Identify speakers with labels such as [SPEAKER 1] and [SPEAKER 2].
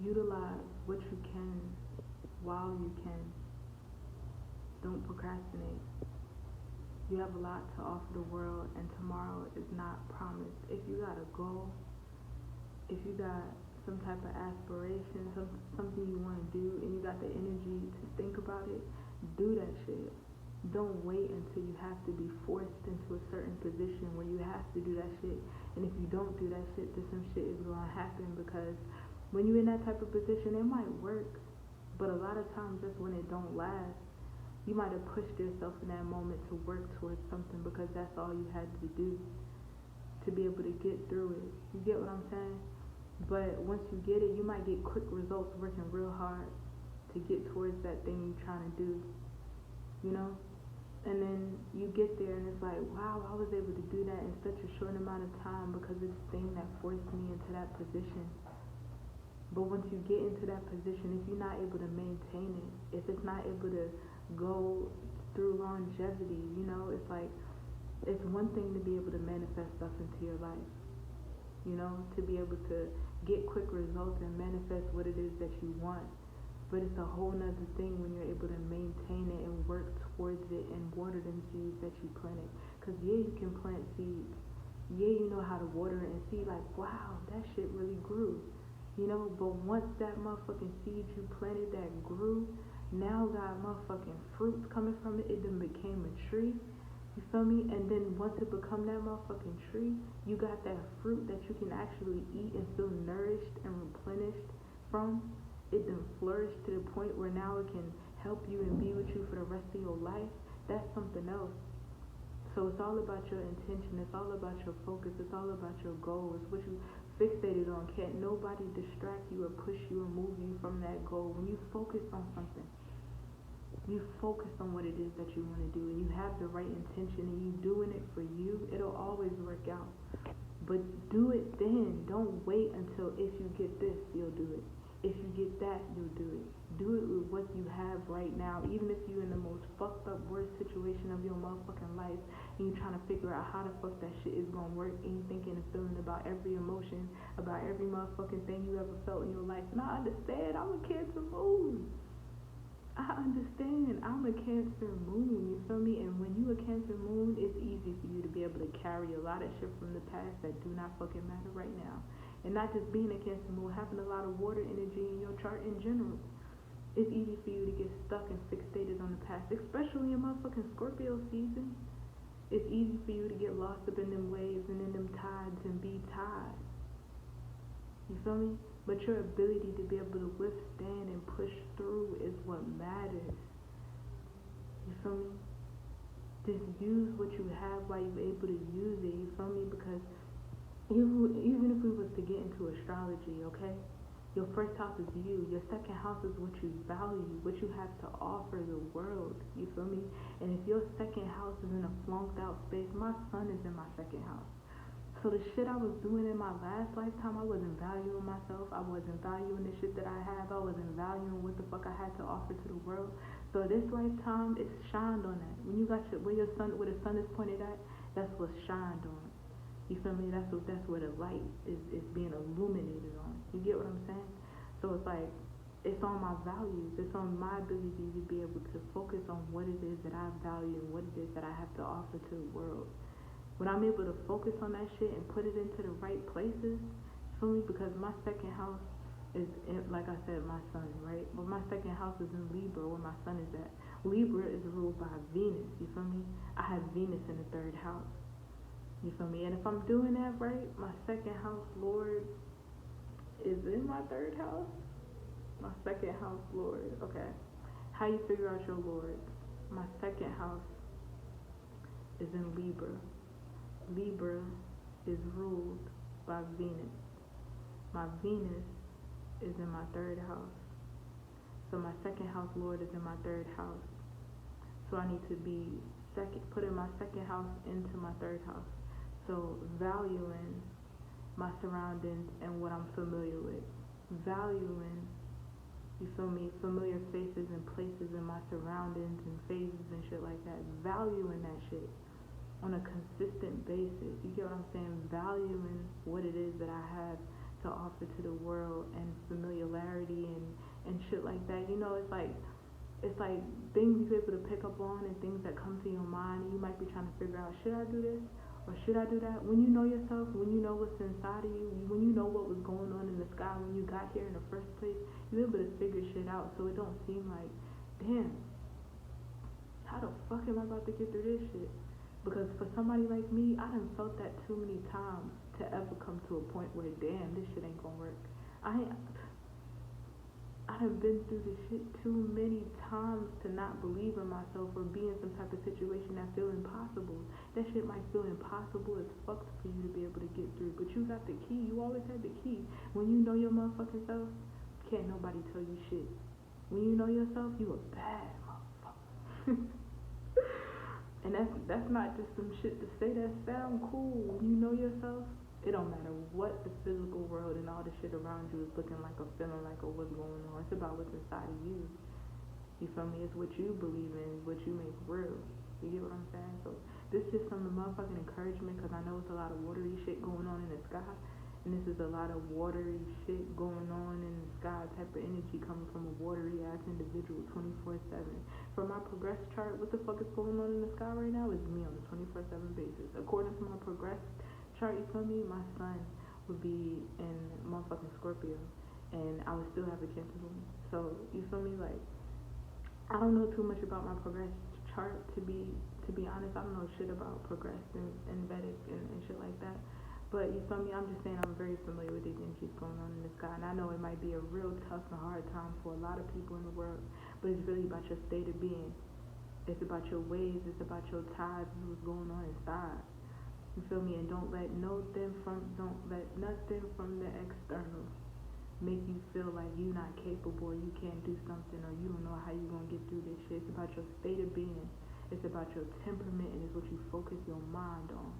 [SPEAKER 1] Utilize what you can while you can. Don't procrastinate. You have a lot to offer the world, and tomorrow is not promised. If you got a goal, if you got some type of aspiration, something you want to do, and you got the energy to think about it, do that shit. Don't wait until you have to be forced into a certain position where you have to do that shit. And if you don't do that shit, then some shit is gonna happen, because when you're in that type of position, it might work, but a lot of times that's when it don't last. You might have pushed yourself in that moment to work towards something because that's all you had to do to be able to get through it. You get what I'm saying? But once you get it, you might get quick results working real hard to get towards that thing you're trying to do, you know? And then you get there and it's like, wow, I was able to do that in such a short amount of time because of this thing that forced me into that position. But once you get into that position, if you're not able to maintain it, if it's not able to go through longevity, you know, it's like, it's one thing to be able to manifest stuff into your life, you know, to be able to get quick results and manifest what it is that you want. But it's a whole nother thing when you're able to maintain it and work towards it and water them seeds that you planted. Because yeah, you can plant seeds. Yeah, you know how to water it and see like, wow, that shit really grew. You know, but once that motherfucking seed you planted that grew, now got motherfucking fruits coming from it, it then became a tree. You feel me? And then once it become that motherfucking tree, you got that fruit that you can actually eat and feel nourished and replenished from. It then flourished to the point where now it can help you and be with you for the rest of your life. That's something else. So it's all about your intention. It's all about your focus. It's all about your goals. What you fixated on. Can't nobody distract you or push you or move you from that goal. When you focus on something, you focus on what it is that you want to do, and you have the right intention, and you doing it for you, it'll always work out. But do it then. Don't wait until if you get this, you'll do it. If you get that, you'll do it. Do it with what you have right now. Even if you're in the most fucked up, worst situation of your motherfucking life, and you're trying to figure out how the fuck that shit is gonna work, and you're thinking and feeling about every emotion, about every motherfucking thing you ever felt in your life. And I understand, I'm a Cancer moon. I understand, I'm a Cancer moon, you feel me? And when you a Cancer moon, it's easy for you to be able to carry a lot of shit from the past that do not fucking matter right now. And not just being a Cancer moon, having a lot of water energy in your chart in general. It's easy for you to get stuck and fixated on the past, especially in motherfucking Scorpio season. It's easy for you to get lost up in them waves and in them tides and be tied. You feel me? But your ability to be able to withstand and push through is what matters. You feel me? Just use what you have while you're able to use it. You feel me? Because even if we was to get into astrology, okay? Your first house is you. Your second house is what you value, what you have to offer the world. You feel me? And if your second house is in a flunked out space, my sun is in my second house. So the shit I was doing in my last lifetime, I wasn't valuing myself. I wasn't valuing the shit that I have. I wasn't valuing what the fuck I had to offer to the world. So this lifetime, it's shined on that. When you got where the sun is pointed at, that's what's shined on. You feel me? That's where the light is being illuminated on. You get what I'm saying? So it's like, it's on my values. It's on my ability to be able to focus on what it is that I value and what it is that I have to offer to the world. When I'm able to focus on that shit and put it into the right places, feel me? Because my second house is, like I said, my sun, right? But my second house is in Libra, where my sun is at. Libra is ruled by Venus, you feel me? I have Venus in the third house, you feel me? And if I'm doing that right, my second house Lord is in my third house. My second house Lord, okay. How you figure out your Lord? My second house is in Libra. Libra is ruled by Venus. My Venus is in my third house. So my second house Lord is in my third house. So I need to be putting my second house into my third house. So valuing my surroundings and what I'm familiar with. Valuing, you feel me, familiar faces and places in my surroundings and phases and shit like that. Valuing that shit on a consistent basis. You get what I'm saying? Valuing what it is that I have to offer to the world, and familiarity and shit like that. It's like things you're able to pick up on and things that come to your mind, and you might be trying to figure out, should I do this or should I do that? When you know yourself, when you know what's inside of you, when you know what was going on in the sky when you got here in the first place, you're able to figure shit out, so it don't seem like, damn, how the fuck am I about to get through this shit? Because for somebody like me, I done felt that too many times to ever come to a point where, damn, this shit ain't gonna work. I have been through this shit too many times to not believe in myself or be in some type of situation that feel impossible. That shit might feel impossible as fuck for you to be able to get through, but you got the key. You always had the key. When you know your motherfucking self, can't nobody tell you shit. When you know yourself, you a bad motherfucker. And that's not just some shit to say that sound cool. When you know yourself, it don't matter what the physical world and all the shit around you is looking like or feeling like or what's going on. It's about what's inside of you. You feel me? It's what you believe in, what you make real. You get what I'm saying? So this is some motherfucking encouragement, because I know it's a lot of watery shit going on in the sky. And this is a lot of watery shit going on in the sky, type of energy coming from a watery ass individual 24/7. For my progress chart, what the fuck is going on in the sky right now is me on a 24/7 basis. According to my progress chart, you feel me? My sun would be in motherfucking Scorpio, and I would still have a Cancer moon. So you feel me? Like, I don't know too much about my progress chart, to be honest. I don't know shit about progress and Vedic and shit like that. But you feel me? I'm just saying I'm very familiar with these energies going on in the sky, and I know it might be a real tough and hard time for a lot of people in the world, but it's really about your state of being. It's about your ways. It's about your tides. It's what's going on inside. You feel me? And don't let nothing from the external make you feel like you not capable, or you can't do something, or you don't know how you gonna get through this shit. It's about your state of being. It's about your temperament, and it's what you focus your mind on.